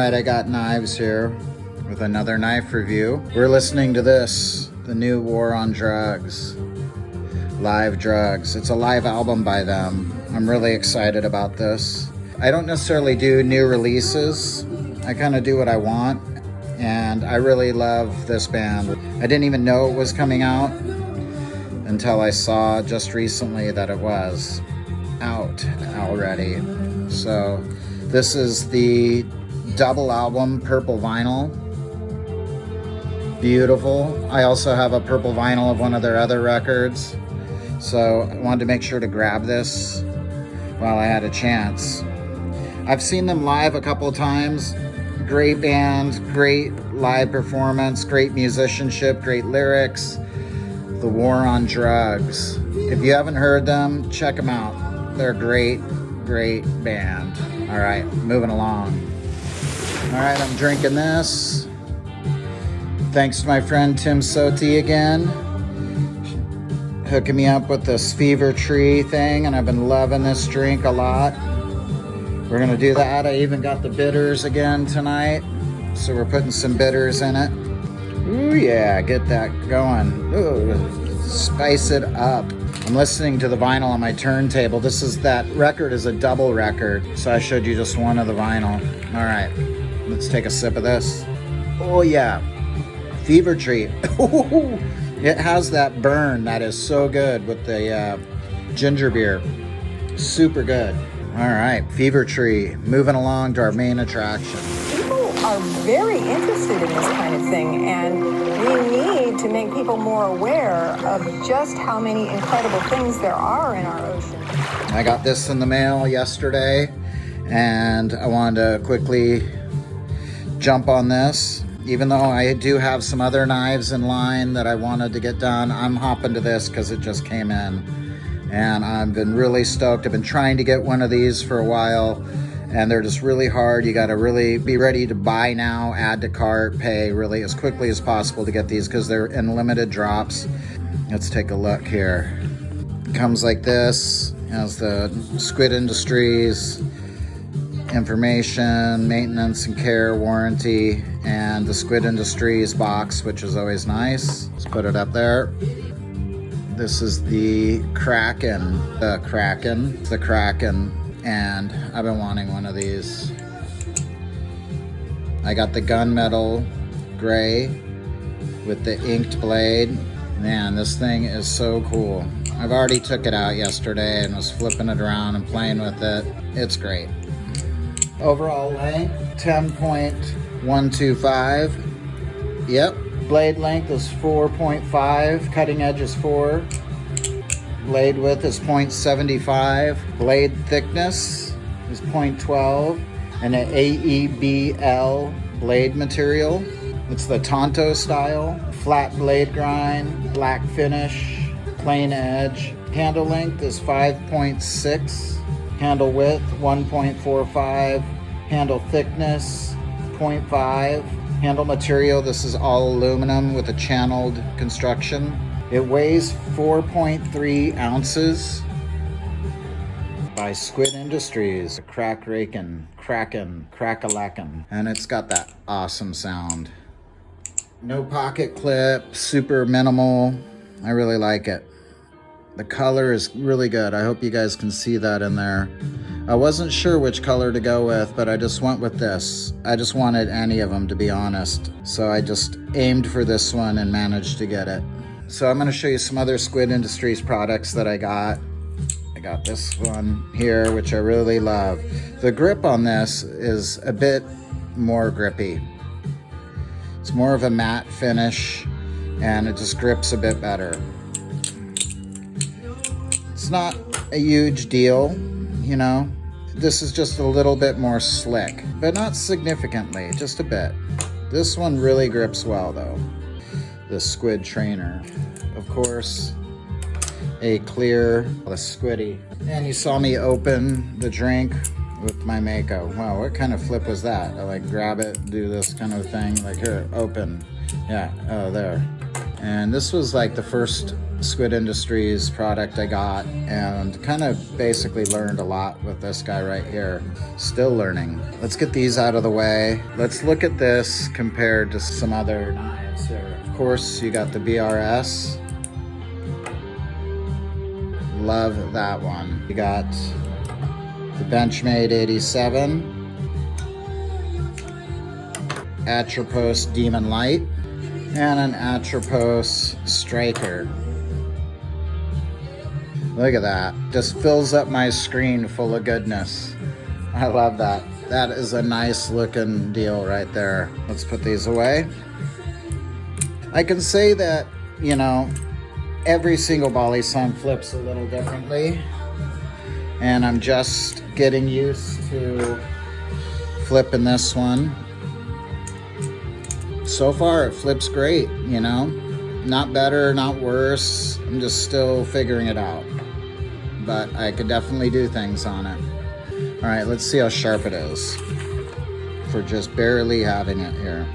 right, I got Knives here with another knife review. We're listening to this, the new War on Drugs, Live Drugs. It's a live album by them. I'm really excited about this. I don't necessarily do new releases. I kind of do what I want, and I really love this band. I didn't even know it was coming out until I saw just recently that it was out already. So this is the double album, purple vinyl. Beautiful. I also have a purple vinyl of one of their other records, so I wanted to make sure to grab this while I had a chance. I've seen them live a couple of times. Great band, great live performance, great musicianship, great lyrics. The War on Drugs. If you haven't heard them, check them out. They're a great, great band. All right, moving along. All right, I'm drinking this. Thanks to my friend Tim SOET again, hooking me up with this Fever Tree thing, and I've been loving this drink a lot. We're gonna do that. I even got the bitters again tonight, so we're putting some bitters in it. Ooh yeah, get that going. Ooh, spice it up. I'm listening to the vinyl on my turntable. That record is a double record, so I showed you just one of the vinyl. All right, let's take a sip of this. Oh yeah, Fever Tree. It has that burn that is so good with the ginger beer. Super good. All right, Fever Tree. Moving along to our main attraction. People are very interested in this kind of thing, and we need to make people more aware of just how many incredible things there are in our ocean. I got this in the mail yesterday, and I wanted to quickly jump on this. Even though I do have some other knives in line that I wanted to get done, I'm hopping to this because it just came in. And I've been really stoked. I've been trying to get one of these for a while, and they're just really hard. You gotta really be ready to buy now, add to cart, pay really as quickly as possible to get these because they're in limited drops. Let's take a look here. It comes like this. It has the Squidindustries information, maintenance and care warranty, and the Squidindustries box, which is always nice. Let's put it up there. This is the Kraken, the Kraken, and I've been wanting one of these. I got the gunmetal gray with the inked blade. Man, this thing is so cool. I've already took it out yesterday and was flipping it around and playing with it. It's great. Overall length, 10.125. Yep. Blade length is 4.5, cutting edge is 4. Blade width is 0.75. Blade thickness is 0.12. And an AEBL blade material. It's the Tonto style. Flat blade grind, black finish, plain edge. Handle length is 5.6. Handle width 1.45. Handle thickness 0.5. Handle material, this is all aluminum with a channeled construction. It weighs 4.3 ounces. By Squidindustries, Krake Raken, Krake Raken, and it's got that awesome sound. No pocket clip, super minimal. I really like it. The color is really good. I hope you guys can see that in there. I wasn't sure which color to go with, but I just went with this. I just wanted any of them, to be honest. So I just aimed for this one and managed to get it. So I'm gonna show you some other Squidindustries products that I got. I got this one here, which I really love. The grip on this is a bit more grippy. It's more of a matte finish, and it just grips a bit better. It's not a huge deal, you know. This is just a little bit more slick, but not significantly, just a bit. This one really grips well though. The Squid Trainer. Of course, a clear, the Squiddy. And you saw me open the drink with my Mako. Wow, what kind of flip was that? I like grab it, do this kind of thing, like here, open. Yeah, oh there. And this was like the first Squid Industries product I got, and kind of basically learned a lot with this guy right here. Still learning. Let's get these out of the way. Let's look at this compared to some other knives here. Of course, you got the BRS. Love that one. You got the Benchmade 87. Atropos Demon Light. And an Atropos Striker. Look at that. Just fills up my screen full of goodness. I love that. That is a nice looking deal right there. Let's put these away. I can say that, you know, every single Balisong flips a little differently. And I'm just getting used to flipping this one. So far it flips great, you know, not better, not worse. I'm just still figuring it out, but I could definitely do things on it. All right, let's see how sharp it is for just barely having it here.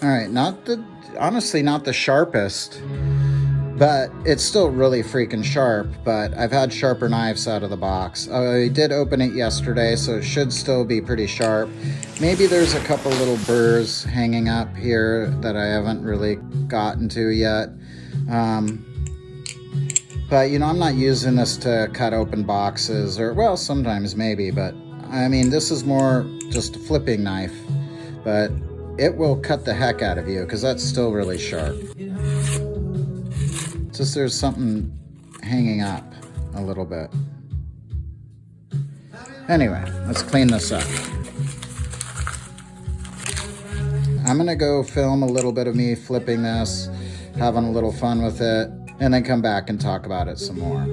All right, honestly not the sharpest, but it's still really freaking sharp. But I've had sharper knives out of the box. I did open it yesterday, so it should still be pretty sharp. Maybe there's a couple little burrs hanging up here that I haven't really gotten to yet. But you know, I'm not using this to cut open boxes, or well, sometimes maybe, but I mean, this is more just a flipping knife, but it will cut the heck out of you because that's still really sharp. It's just there's something hanging up a little bit. Anyway, let's clean this up. I'm gonna go film a little bit of me flipping this, having a little fun with it, and then come back and talk about it some more.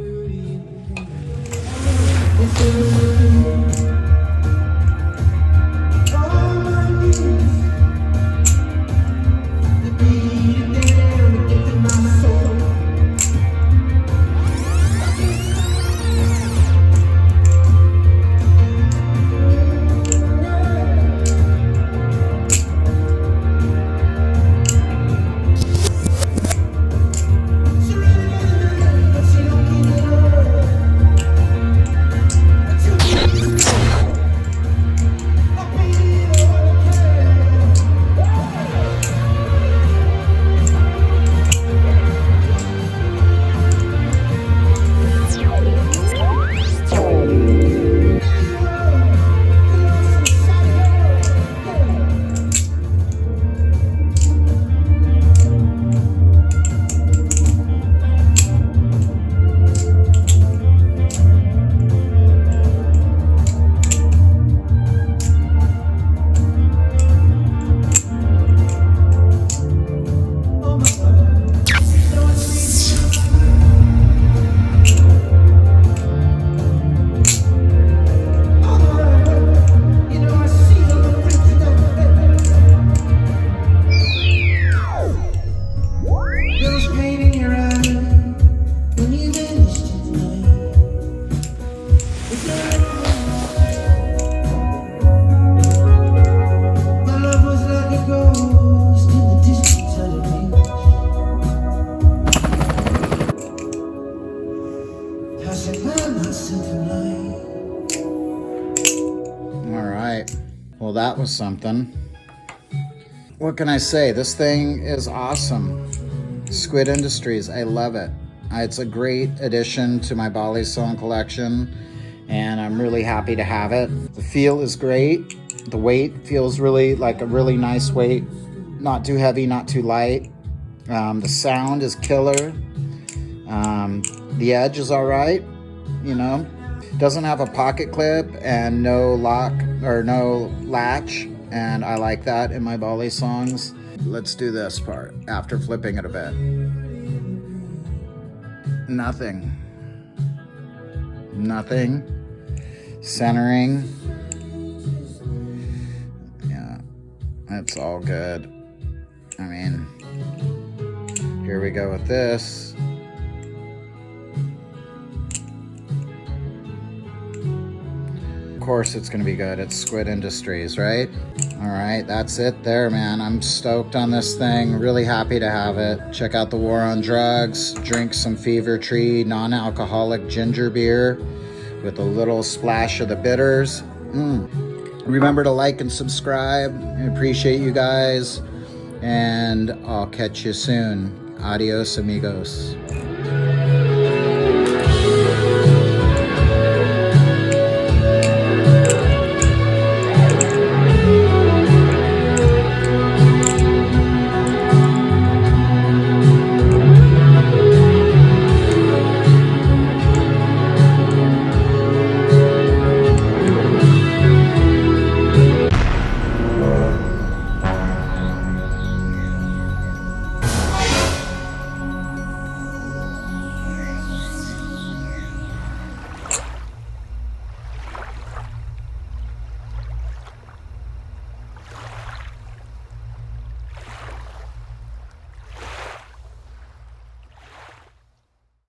Well, that was something. What can I say? This thing is awesome. Squid Industries, I love it. It's a great addition to my Balisong collection, and I'm really happy to have it. The feel is great. The weight feels really like a really nice weight. Not too heavy, not too light. The sound is killer. The edge is all right, you know. Doesn't have a pocket clip and no lock or no latch, and I like that in my Balisongs. Let's do this part after flipping it a bit. Nothing. Centering. Yeah, that's all good. I mean, here we go with this. course it's gonna be good. It's Squid Industries, right? All right, that's it there, man. I'm stoked on this thing. Really happy to have it. Check out the War on Drugs. Drink some Fever Tree non-alcoholic ginger beer with a little splash of the bitters. Remember to like and subscribe. I appreciate you guys. And I'll catch you soon. Adios, amigos.